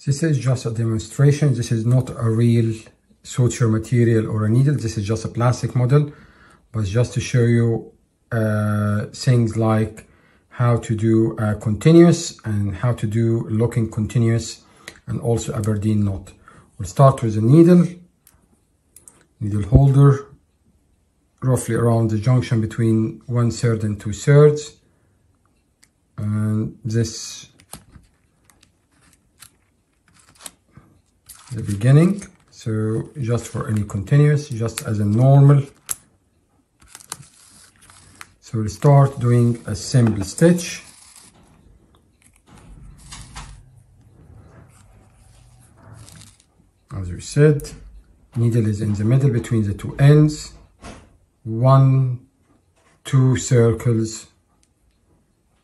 This is just a demonstration. This is not a real suture material or a needle. This is just a plastic model, but just to show you things like how to do a continuous and how to do locking continuous, and also Aberdeen knot. We'll start with a needle holder, roughly around the junction between 1/3 and 2/3, and this the beginning. So just for any continuous, just as a normal. So we'll start doing a simple stitch. As we said, needle is in the middle between the two ends. 1, 2 circles.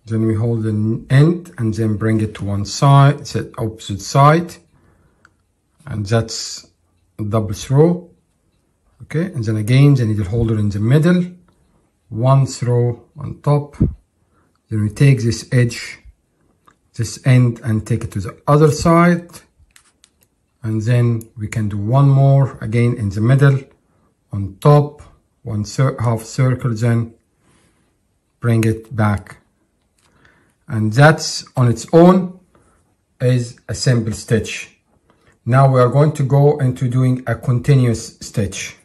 Then we hold the end and then bring it to one side, it's the opposite side. And that's a double throw. Okay, and then again the needle holder in the middle, 1 throw on top. Then we take this edge, this end, and take it to the other side. And then we can do one more again in the middle, on top, half circle, then bring it back. And that's on its own is a simple stitch. Now we are going to go into doing a continuous stitch.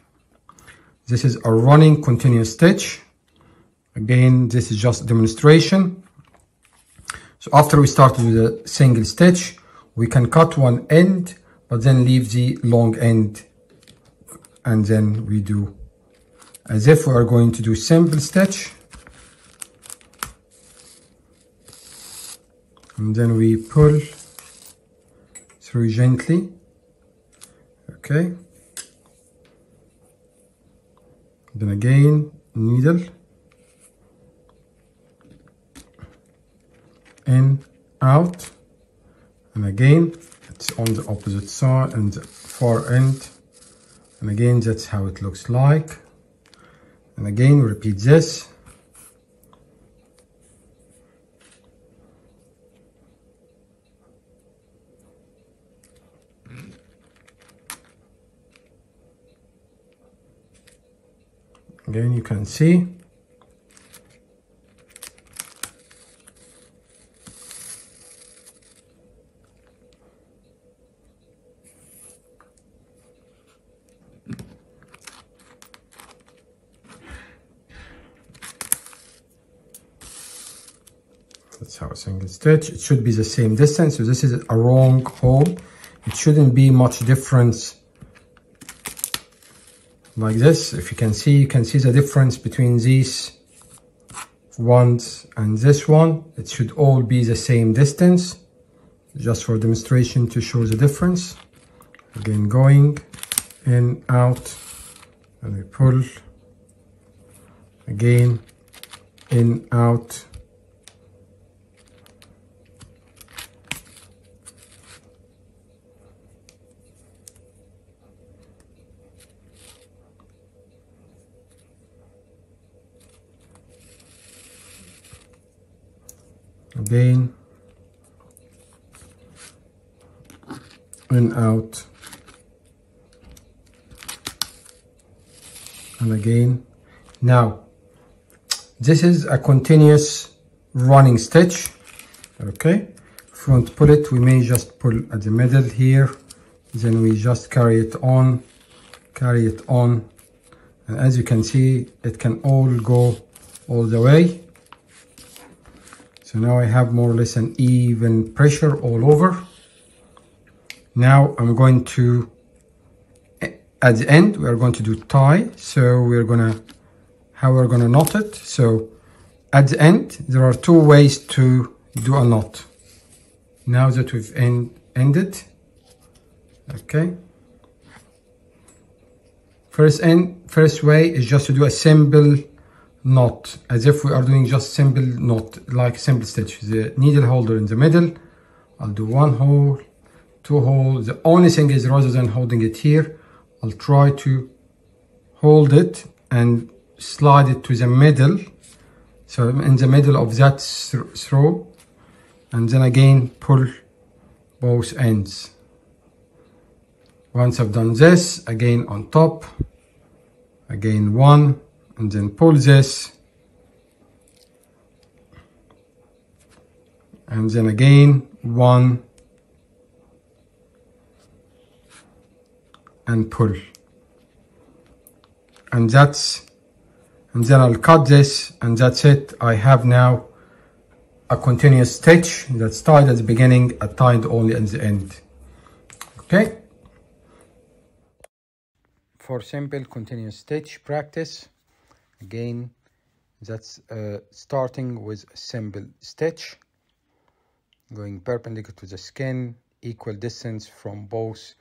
This is a running continuous stitch. Again, this is just a demonstration. So after we start with a single stitch, we can cut one end, but then leave the long end, and then we do as if we are going to do simple stitch. And then we pull through gently. Okay. Then again, needle in, out, and again it's on the opposite side and the far end, and again that's how it looks like. And again repeat this. Again, you can see that's how a single stitch. It should be the same distance. So this is a wrong hole. It shouldn't be much difference. Like this, if you can see the difference between these ones and this one. It should all be the same distance, just for demonstration to show the difference. Again, going in, out, and we pull. Again, in, out. Again, and out, and again. Now this is a continuous running stitch. Okay, if we want to pull it, we may just pull at the middle here, then we just carry it on, and as you can see, it can all go all the way. So now I have more or less an even pressure all over. Now I'm going to, at the end, we are going to do tie. So how we're gonna knot it. So at the end, there are two ways to do a knot. Now that we've ended, okay. First way is just to do a simple knot, as if we are doing just simple knot, like simple stitch. The needle holder in the middle, I'll do 1 hole, 2 holes. The only thing is, rather than holding it here, I'll try to hold it and slide it to the middle, so in the middle of that throw, and then again pull both ends. Once I've done this, again on top, again one, and then pull this, and then again one, and pull, and then I'll cut this, and that's it. I have now a continuous stitch that's tied at the beginning and tied only at the end. Okay. For simple continuous stitch practice, again, that's starting with a simple stitch, going perpendicular to the skin, equal distance from both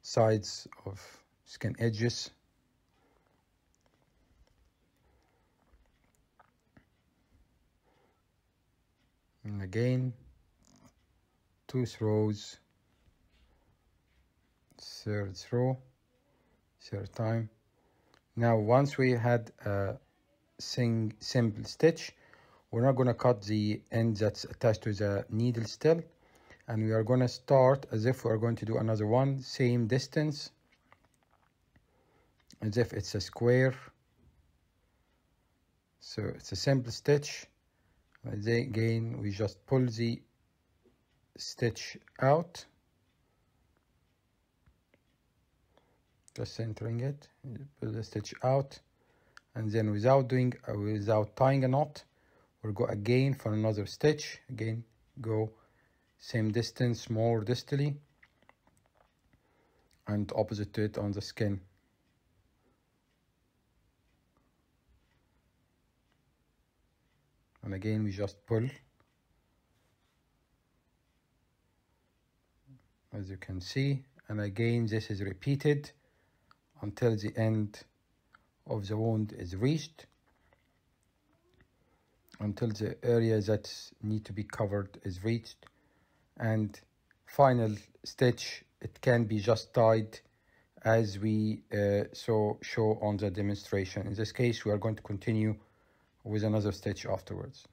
sides of skin edges. And again, 2 rows, third row, third time. Now once we had a simple stitch, we're not going to cut the end that's attached to the needle still, and we are going to start as if we're going to do another one, same distance, as if it's a square. So it's a simple stitch. Again, we just pull the stitch out, just centering it, pull the stitch out, and then without tying a knot, we'll go again for another stitch. Again, go same distance, more distally, and opposite to it on the skin. And again, we just pull, as you can see, and again this is repeated until the end of the wound is reached, until the area that need to be covered is reached. And final stitch, it can be just tied as we show on the demonstration. In this case, we are going to continue with another stitch afterwards.